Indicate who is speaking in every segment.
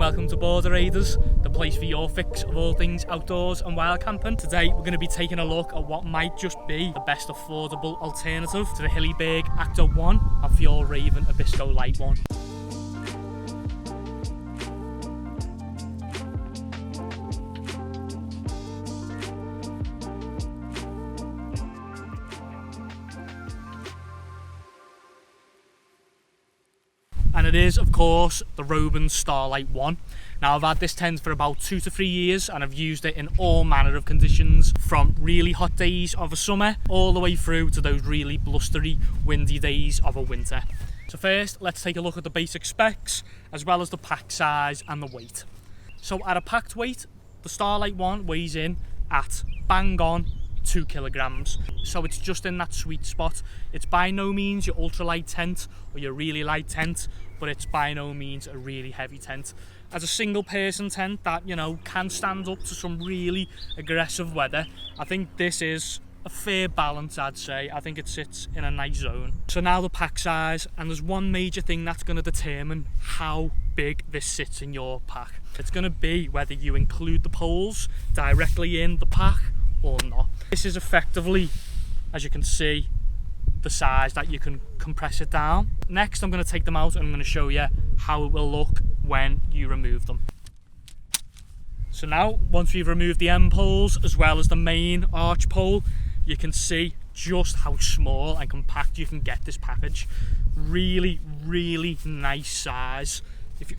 Speaker 1: welcome to Border Raiders, the place for your fix of all things outdoors and wild camping. Today we're going to be taking a look at what might just be the best affordable alternative to the Hilleberg Akto 1 and Fjallraven Abisko Lite 1. And it is, of course, the Robens Starlight 1. Now, I've had this tent for about 2 to 3 years and I've used it in all manner of conditions, from really hot days of a summer all the way through to those really blustery, windy days of a winter. So first, let's take a look at the basic specs, as well as the pack size and the weight. So at a packed weight, the Starlight 1 weighs in at bang on 2 kilograms. So it's just in that sweet spot. It's by no means your ultralight tent or your really light tent, but it's by no means a really heavy tent. As a single person tent that, you know, can stand up to some really aggressive weather, I think this is a fair balance, I'd say. I think it sits in a nice zone. So now the pack size, and there's one major thing that's going to determine how big this sits in your pack. It's going to be whether you include the poles directly in the pack or not. This is effectively, as you can see, the size that you can compress it down. Next, I'm going to take them out and I'm going to show you how it will look when you remove them. So now, once we've removed the end poles as well as the main arch pole, you can see just how small and compact you can get this package. Really, really nice size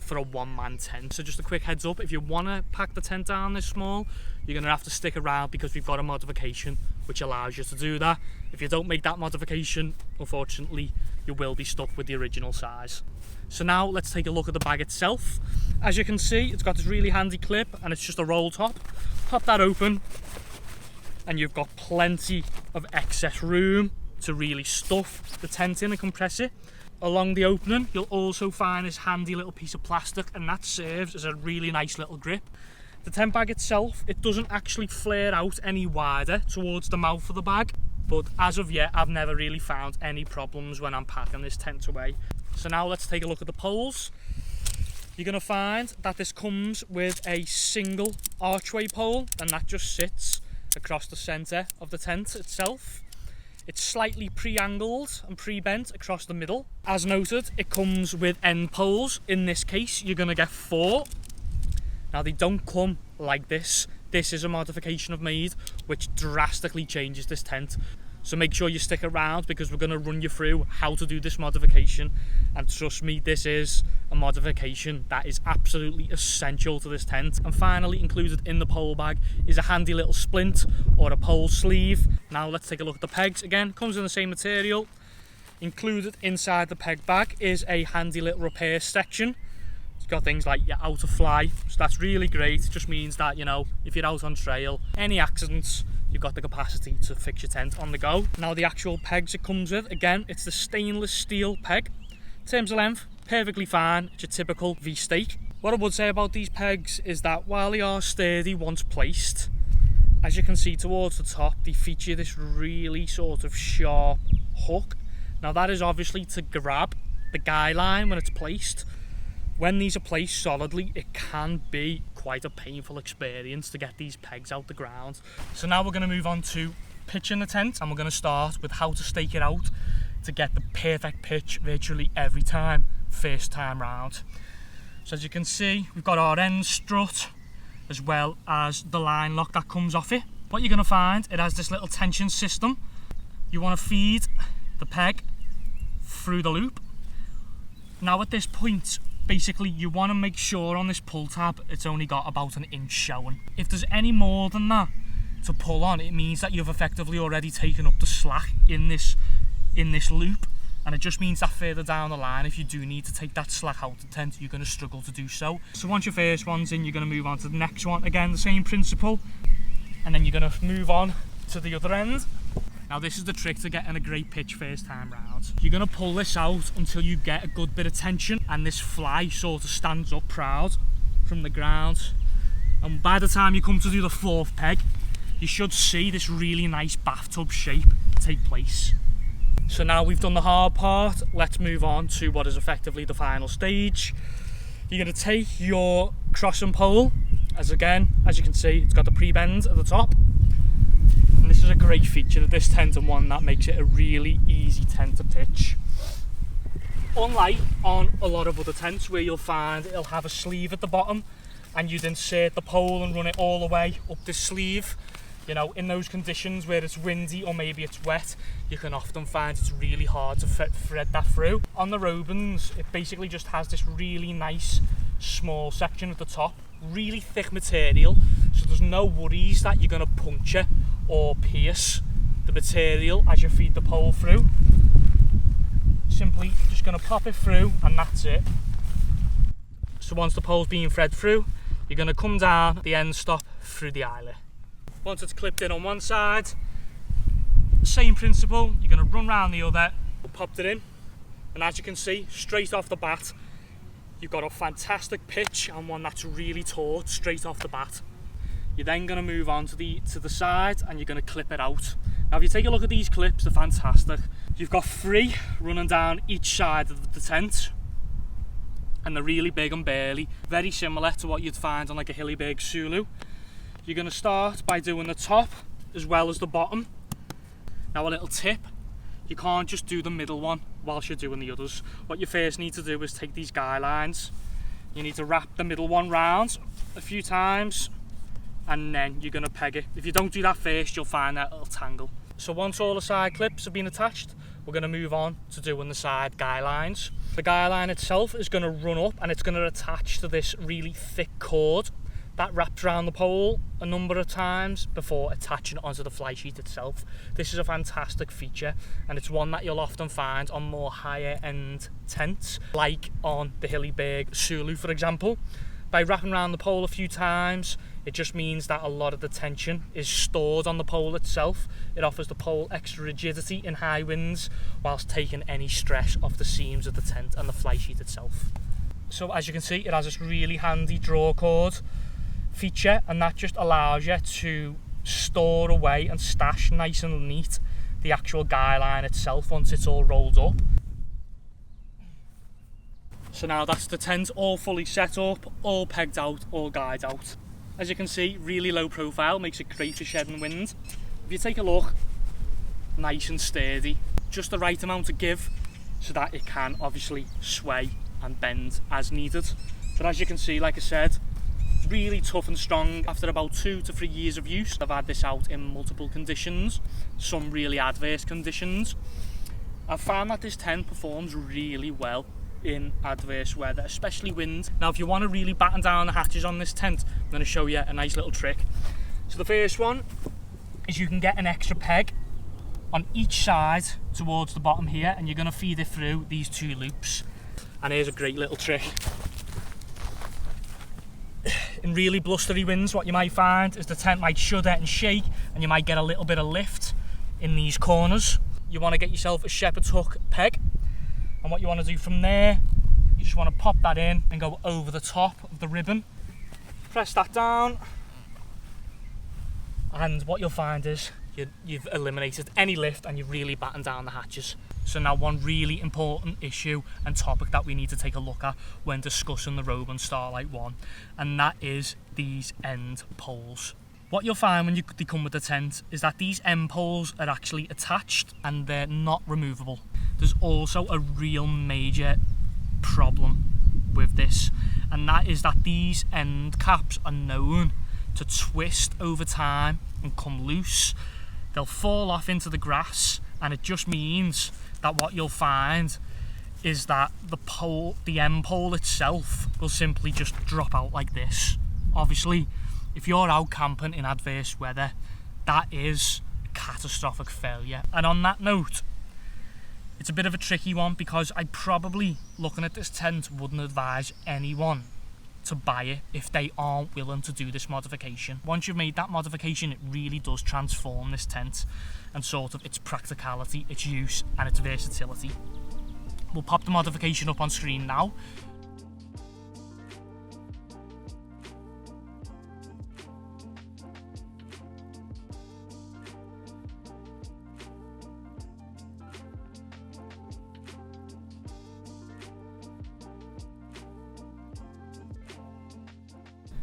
Speaker 1: for a one-man tent. So just a quick heads up, if you want to pack the tent down this small, you're going to have to stick around because we've got a modification which allows you to do that. If you don't make that modification, unfortunately, you will be stuck with the original size. So now let's take a look at the bag itself. As you can see, it's got this really handy clip and it's just a roll top. Pop that open and you've got plenty of excess room to really stuff the tent in and compress it. Along the opening, you'll also find this handy little piece of plastic, and that serves as a really nice little grip. The tent bag itself, it doesn't actually flare out any wider towards the mouth of the bag, but as of yet, I've never really found any problems when I'm packing this tent away. So now let's take a look at the poles. You're going to find that this comes with a single archway pole, and that just sits across the centre of the tent itself. It's slightly pre-angled and pre-bent across the middle. As noted, it comes with end poles. In this case, you're going to get 4. Now, they don't come like this. This is a modification I've made, which drastically changes this tent. So make sure you stick around because we're going to run you through how to do this modification. And trust me, this is a modification that is absolutely essential to this tent. And finally, included in the pole bag is a handy little splint or a pole sleeve. Now let's take a look at the pegs. Again, comes in the same material. Included inside the peg bag is a handy little repair section. It's got things like your outer fly, so that's really great. It just means that, you know, if you're out on trail, any accidents, you've got the capacity to fix your tent on the go. Now the actual pegs it comes with, again, it's the stainless steel peg. In terms of length, perfectly fine. It's your typical V-stake. What I would say about these pegs is that while they are sturdy once placed, as you can see towards the top, they feature this really sort of sharp hook. Now that is obviously to grab the guy line when it's placed. When these are placed solidly, it can be quite a painful experience to get these pegs out the ground. So now we're going to move on to pitching the tent, and we're going to start with how to stake it out to get the perfect pitch virtually every time, first time round. So as you can see, we've got our end strut as well as the line lock that comes off it. What you're going to find, it has this little tension system. You want to feed the peg through the loop. Now at this point, basically you want to make sure on this pull tab it's only got about 1 inch showing. If there's any more than that to pull on, it means that you've effectively already taken up the slack in this loop, and it just means that further down the line, if you do need to take that slack out of the tent, you're going to struggle to do so. So once your first one's in, you're going to move on to the next one. Again, the same principle, and then you're going to move on to the other end. Now this is the trick to getting a great pitch first time round. You're going to pull this out until you get a good bit of tension and this fly sort of stands up proud from the ground. And by the time you come to do the 4th peg, you should see this really nice bathtub shape take place. So now we've done the hard part, let's move on to what is effectively the final stage. You're going to take your crossing pole, as you can see, it's got the pre-bend at the top. And this is a great feature of this tent, and one that makes it a really easy tent to pitch. Unlike on a lot of other tents where you'll find it'll have a sleeve at the bottom and you'd insert the pole and run it all the way up this sleeve. You know, in those conditions where it's windy or maybe it's wet, you can often find it's really hard to thread that through. On the Robens, it basically just has this really nice small section at the top, really thick material, so there's no worries that you're going to puncture or pierce the material as you feed the pole through. Simply just going to pop it through and that's it. So once the pole's being thread through, you're going to come down the end stop through the eyelet. Once it's clipped in on one side, same principle, you're going to run round the other, popped it in, and as you can see, straight off the bat, you've got a fantastic pitch and one that's really taut straight off the bat. You're then going to move on to the side and you're going to clip it out. Now if you take a look at these clips, they're fantastic. You've got 3 running down each side of the tent, and they're really big and burly, very similar to what you'd find on like a Hilleberg Sulu. You're going to start by doing the top as well as the bottom. Now a little tip, you can't just do the middle one whilst you're doing the others. What you first need to do is take these guy lines, you need to wrap the middle one round a few times and then you're going to peg it. If you don't do that first, you'll find that it'll tangle. So once all the side clips have been attached, we're going to move on to doing the side guy lines. The guy line itself is going to run up and it's going to attach to this really thick cord that wraps around the pole a number of times before attaching it onto the fly sheet itself. This is a fantastic feature and it's one that you'll often find on more higher end tents, like on the Hilleberg Sulu for example. By wrapping around the pole a few times, it just means that a lot of the tension is stored on the pole itself. It offers the pole extra rigidity in high winds whilst taking any stress off the seams of the tent and the fly sheet itself. So as you can see, it has this really handy draw cord feature, and that just allows you to store away and stash nice and neat the actual guy line itself once it's all rolled up. So now that's the tent all fully set up, all pegged out, all guyed out. As you can see, really low profile, makes it great for shedding wind. If you take a look, nice and sturdy, just the right amount of give so that it can obviously sway and bend as needed. But as you can see, like I said, really tough and strong. After about 2 to 3 years of use, I've had this out in multiple conditions, some really adverse conditions. I've found that this tent performs really well in adverse weather, especially wind. Now if you want to really batten down the hatches on this tent, I'm going to show you a nice little trick. So the first one is you can get an extra peg on each side towards the bottom here, and you're going to feed it through these 2 loops. And here's a great little trick. In really blustery winds, what you might find is the tent might shudder and shake and you might get a little bit of lift in these corners. You want to get yourself a shepherd's hook peg, and what you want to do from there, you just want to pop that in and go over the top of the ribbon. Press that down, and what you'll find is you've eliminated any lift and you've really battened down the hatches. So now one really important issue and topic that we need to take a look at when discussing the Robens Starlight 1, and that is these end poles. What you'll find when they come with the tent is that these end poles are actually attached and they're not removable. There's also a real major problem with this, and that is that these end caps are known to twist over time and come loose. They'll fall off into the grass, and it just means that what you'll find is that the end pole itself will simply just drop out like this. Obviously, if you're out camping in adverse weather, that is a catastrophic failure. And on that note, it's a bit of a tricky one, because I probably, looking at this tent, wouldn't advise anyone to buy it if they aren't willing to do this modification. Once you've made that modification, it really does transform this tent and sort of its practicality, its use and its versatility. We'll pop the modification up on screen now.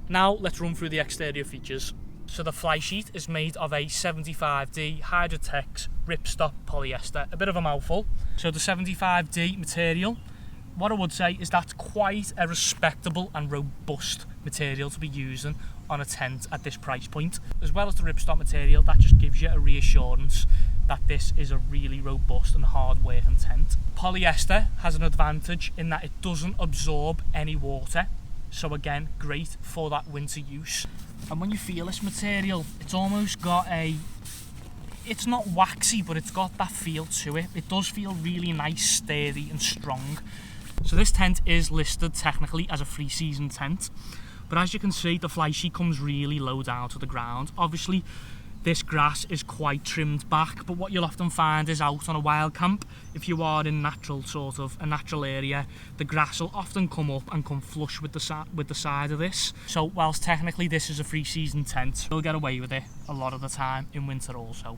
Speaker 1: Now let's run through the exterior features. So the Flysheet is made of a 75D HydroTex Ripstop polyester, a bit of a mouthful. So the 75D material, what I would say is that's quite a respectable and robust material to be using on a tent at this price point. As well as the Ripstop material, that just gives you a reassurance that this is a really robust and hard working tent. Polyester has an advantage in that it doesn't absorb any water. So again, great for that winter use. And when you feel this material, it's almost got it's not waxy, but it's got that feel to it. It does feel really nice, sturdy and strong. So this tent is listed technically as a 3-season tent, but as you can see, the Flysheet comes really low down to the ground. Obviously, this grass is quite trimmed back, but what you'll often find is out on a wild camp, if you are in a natural area, the grass will often come up and come flush with the side of this. So whilst technically this is a 3-season tent, you'll get away with it a lot of the time in winter also.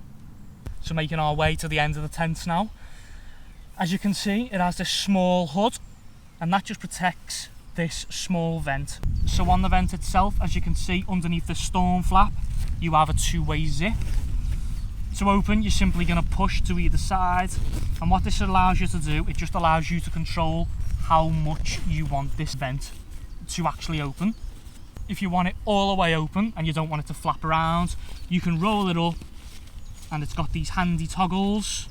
Speaker 1: So making our way to the end of the tent now. As you can see, it has this small hood, and that just protects this small vent. So on the vent itself, as you can see underneath the storm flap, you have a 2-way zip. To open, you're simply going to push to either side, and what this allows you to do, it just allows you to control how much you want this vent to actually open. If you want it all the way open and you don't want it to flap around, you can roll it up, and it's got these handy toggles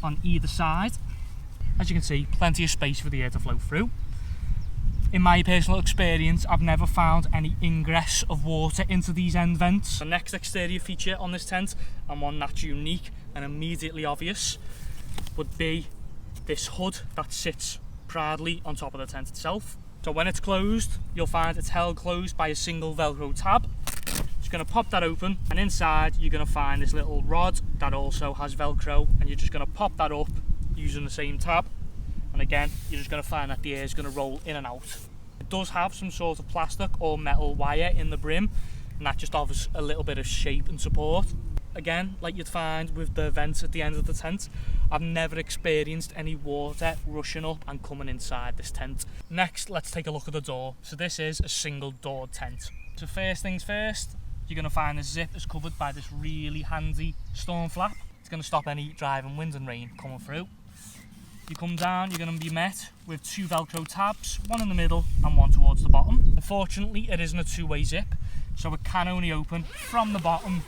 Speaker 1: on either side. As you can see, plenty of space for the air to flow through. In my personal experience, I've never found any ingress of water into these end vents. The next exterior feature on this tent, and one that's unique and immediately obvious, would be this hood that sits proudly on top of the tent itself. So when it's closed, you'll find it's held closed by a single Velcro tab. Just going to pop that open, and inside you're going to find this little rod that also has Velcro, and you're just going to pop that up using the same tab. And again, you're just going to find that the air is going to roll in and out. It does have some sort of plastic or metal wire in the brim, and that just offers a little bit of shape and support. Again, like you'd find with the vents at the end of the tent, I've never experienced any water rushing up and coming inside this tent. Next, let's take a look at the door. So this is a single door tent. So first things first, you're going to find the zip is covered by this really handy storm flap. It's going to stop any driving wind and rain coming through. You come down, you're going to be met with 2 Velcro tabs, one in the middle and one towards the bottom. Unfortunately, it isn't a 2-way zip, so it can only open from the bottom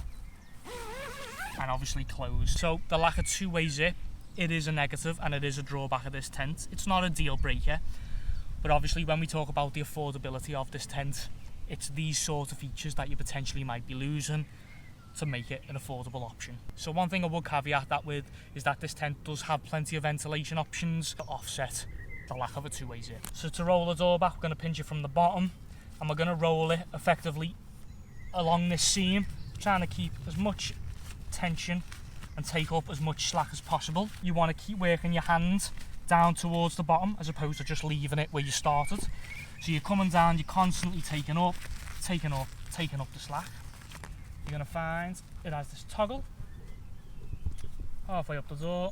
Speaker 1: and obviously close. So the lack of 2-way zip, it is a negative and it is a drawback of this tent. It's not a deal breaker, but obviously when we talk about the affordability of this tent, it's these sort of features that you potentially might be losing to make it an affordable option. So one thing I would caveat that with is that this tent does have plenty of ventilation options to offset the lack of a 2-way zip. So to roll the door back, we're going to pinch it from the bottom, and we're going to roll it effectively along this seam, trying to keep as much tension and take up as much slack as possible. You want to keep working your hand down towards the bottom as opposed to just leaving it where you started. So you're coming down, you're constantly taking up the slack. You're going to find it has this toggle halfway up the door.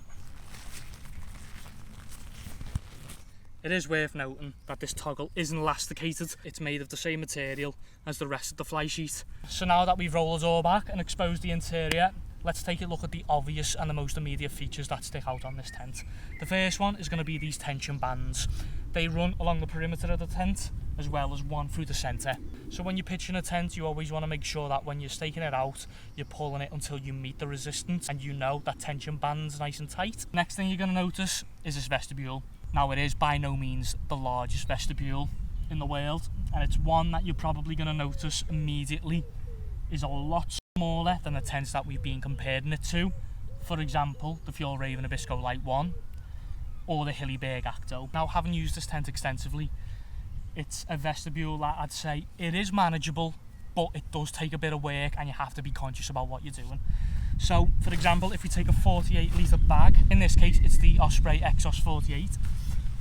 Speaker 1: It is worth noting that this toggle isn't elasticated. It's made of the same material as the rest of the Flysheet. So now that we've rolled the door back and exposed the interior, let's take a look at the obvious and the most immediate features that stick out on this tent. The first one is going to be these tension bands. They run along the perimeter of the tent as well as one through the centre. So when you're pitching a tent, you always want to make sure that when you're staking it out, you're pulling it until you meet the resistance and you know that tension band's nice and tight. Next thing you're going to notice is this vestibule. Now it is by no means the largest vestibule in the world, and it's one that you're probably going to notice immediately is a lot smaller than the tents that we've been comparing it to. For example, the Fjallraven Abisko Lite 1 or the Hilleberg Akto. Now, having used this tent extensively, it's a vestibule that I'd say it is manageable, but it does take a bit of work and you have to be conscious about what you're doing. So, for example, if we take a 48 litre bag, in this case it's the Osprey Exos 48,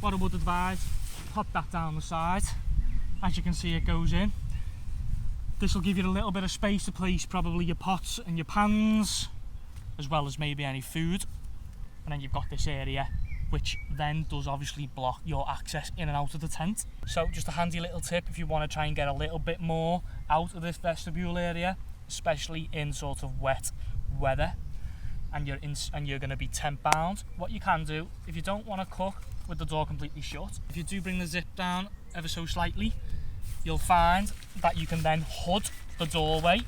Speaker 1: what I would advise, pop that down the side. As you can see, it goes in. This will give you a little bit of space to place probably your pots and your pans, as well as maybe any food. And then you've got this area which then does obviously block your access in and out of the tent. So just a handy little tip if you want to try and get a little bit more out of this vestibule area, especially in sort of wet weather, and you're going to be tent bound. What you can do, if you don't want to cook with the door completely shut, if you do bring the zip down ever so slightly, you'll find that you can then hood the doorway.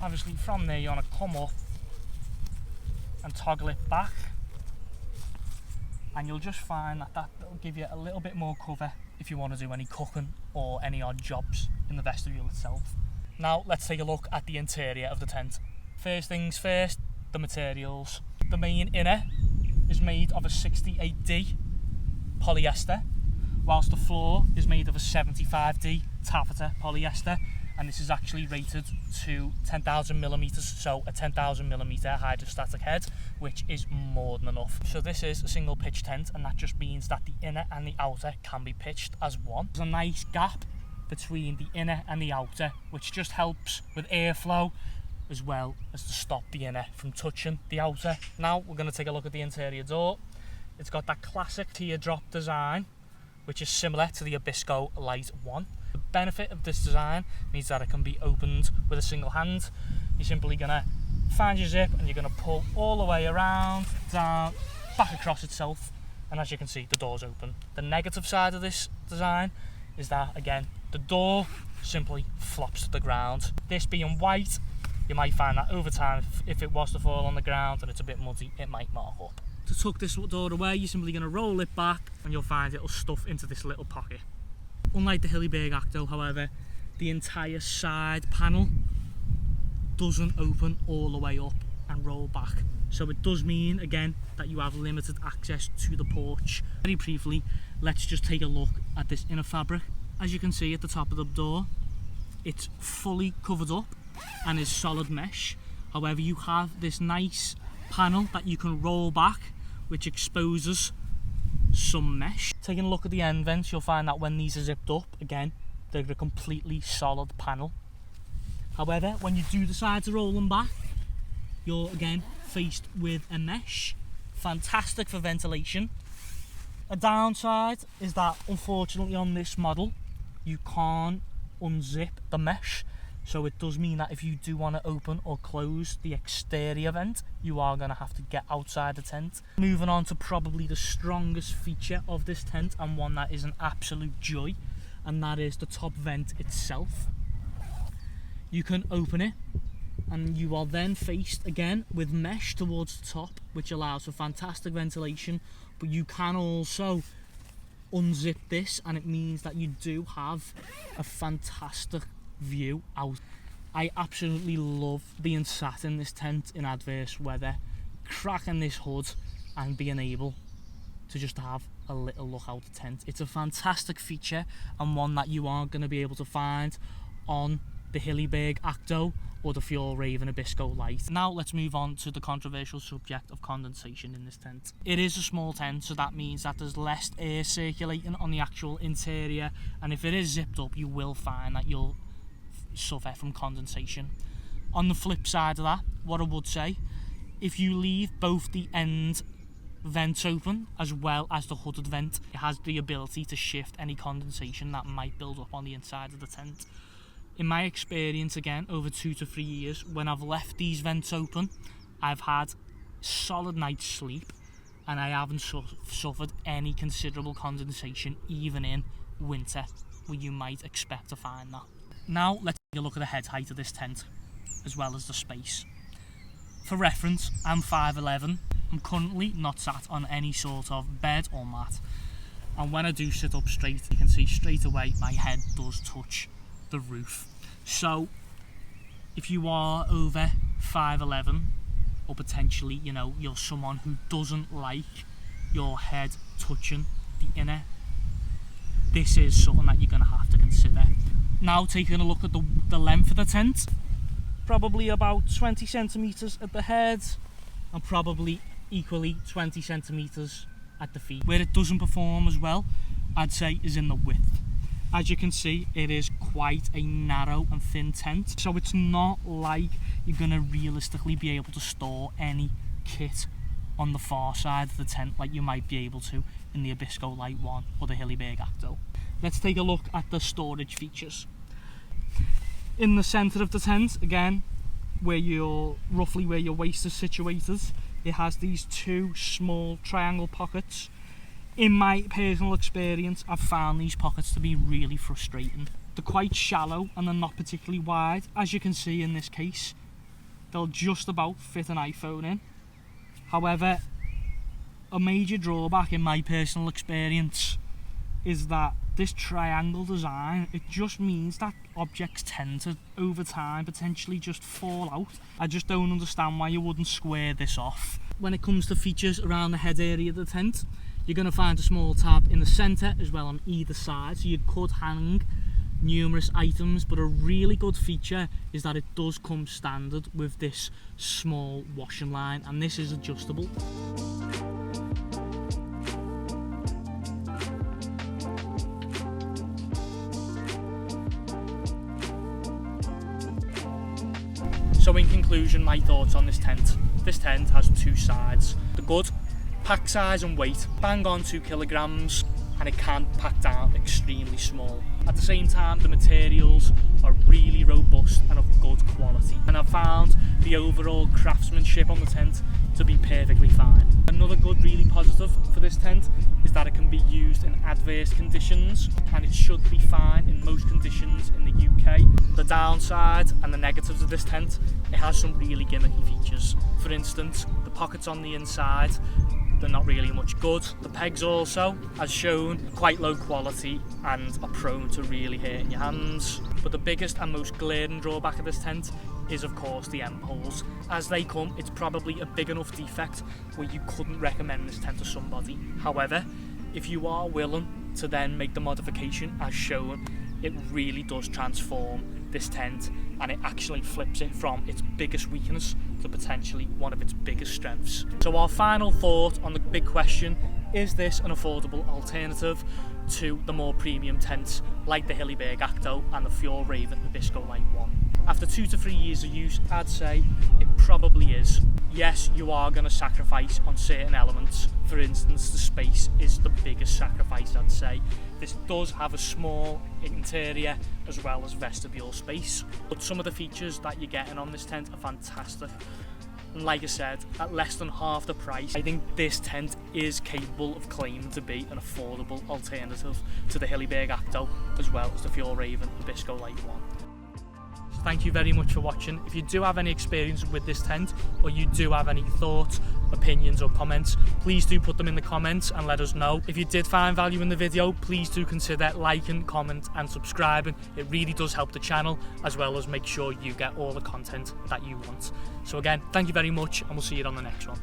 Speaker 1: Obviously from there you want to come up and toggle it back, and you'll just find that will give you a little bit more cover if you want to do any cooking or any odd jobs in the vestibule itself. Now let's take a look at the interior of the tent. First things first, the materials. The main inner is made of a 68D polyester, whilst the floor is made of a 75D taffeta polyester, and this is actually rated to 10,000 millimeters, so a 10,000 millimeter hydrostatic head, which is more than enough. So this is a single pitch tent, and that just means that the inner and the outer can be pitched as one. There's a nice gap between the inner and the outer, which just helps with airflow, as well as to stop the inner from touching the outer. Now we're going to take a look at the interior door. It's got that classic teardrop design, which is similar to the Abisko Lite 1. The benefit of this design means that it can be opened with a single hand. You're simply going to find your zip and you're going to pull all the way around, down, back across itself, and as you can see, the door's open. The negative side of this design is that, again, the door simply flops to the ground. This being white, you might find that over time, if it was to fall on the ground and it's a bit muddy, it might mark up. To tuck this door away, you're simply going to roll it back and you'll find it'll stuff into this little pocket. Unlike the Hilleberg Akto, however, the entire side panel doesn't open all the way up and roll back. So it does mean, again, that you have limited access to the porch. Very briefly, let's just take a look at this inner fabric. As you can see at the top of the door, it's fully covered up and is solid mesh. However, you have this nice panel that you can roll back, which exposes some mesh. Taking a look at the end vents, you'll find that when these are zipped up, again, they're a completely solid panel. However, when you do decide to roll them back, you're again faced with a mesh. Fantastic for ventilation. A downside is that, unfortunately, on this model, you can't unzip the mesh. So it does mean that if you do want to open or close the exterior vent, you are going to have to get outside the tent. Moving on to probably the strongest feature of this tent, and one that is an absolute joy, and that is the top vent itself. You can open it and you are then faced again with mesh towards the top, which allows for fantastic ventilation, but you can also unzip this and it means that you do have a fantastic view out. I absolutely love being sat in this tent in adverse weather, cracking this hood and being able to just have a little look out the tent. It's a fantastic feature and one that you aren't going to be able to find on the Hilleberg Akto or the Fjallraven Abisko Lite. Now let's move on to the controversial subject of condensation in this tent. It is a small tent, so that means that there's less air circulating on the actual interior, and if it is zipped up, you will find that you'll suffer from condensation. On the flip side of that, what I would say, if you leave both the end vents open as well as the hooded vent, it has the ability to shift any condensation that might build up on the inside of the tent. In my experience, again, over 2 to 3 years, when I've left these vents open, I've had solid night's sleep and I haven't suffered any considerable condensation, even in winter, where you might expect to find that. Now let's take a look at the head height of this tent, as well as the space. For reference, I'm 5'11". I'm currently not sat on any sort of bed or mat, and when I do sit up straight, you can see straight away my head does touch the roof. So if you are over 5'11", or potentially, you know, you're someone who doesn't like your head touching the inner, this is something that you're going to have to consider. Now taking a look at the length of the tent, probably about 20 centimetres at the head and probably equally 20 centimetres at the feet. Where it doesn't perform as well, I'd say, is in the width. As you can see, it is quite a narrow and thin tent, so it's not like you're going to realistically be able to store any kit on the far side of the tent like you might be able to in the Abisko Lite 1 or the Hilleberg Akto. Let's take a look at the storage features. In the centre of the tent, again, roughly where your waist is situated, it has these two small triangle pockets. In my personal experience, I've found these pockets to be really frustrating. They're quite shallow and they're not particularly wide. As you can see in this case, they'll just about fit an iPhone in. However, a major drawback in my personal experience is that this triangle design, it just means that objects tend to, over time, potentially just fall out. I just don't understand why you wouldn't square this off. When it comes to features around the head area of the tent, you're going to find a small tab in the centre as well on either side, so you could hang numerous items, but a really good feature is that it does come standard with this small washing line, and this is adjustable. So in conclusion, my thoughts on this tent. This tent has two sides. The good, pack size and weight, bang on 2 kilograms, and it can pack down extremely small. At the same time, the materials are really robust and of good quality. And I've found the overall craftsmanship on the tent to be perfectly fine. Another good, really positive for this tent is that it can be used in adverse conditions, and it should be fine in most conditions in the UK. The downside and the negatives of this tent, it has some really gimmicky features. For instance, the pockets on the inside, they're not really much good. The pegs also, as shown, quite low quality and are prone to really hurting your hands. But the biggest and most glaring drawback of this tent is of course the end holes. As they come, it's probably a big enough defect where you couldn't recommend this tent to somebody. However, if you are willing to then make the modification as shown, it really does transform this tent, and it actually flips it from its biggest weakness to potentially one of its biggest strengths. So our final thought on the big question, is this an affordable alternative to the more premium tents like the Hilleberg Akto and the Fjallraven Abisko Lite 1? After 2 to 3 years of use, I'd say it probably is. Yes, you are going to sacrifice on certain elements. For instance, the space is the biggest sacrifice, I'd say. This does have a small interior as well as vestibule space, but some of the features that you're getting on this tent are fantastic. And like I said, at less than half the price, I think this tent is capable of claiming to be an affordable alternative to the Hilleberg Akto as well as the Fjallraven Abisko Lite 1. Thank you very much for watching. If you do have any experience with this tent, or you do have any thoughts, opinions or comments, please do put them in the comments and let us know. If you did find value in the video, please do consider liking, comment and subscribing. It really does help the channel, as well as make sure you get all the content that you want. So again, thank you very much, and we'll see you on the next one.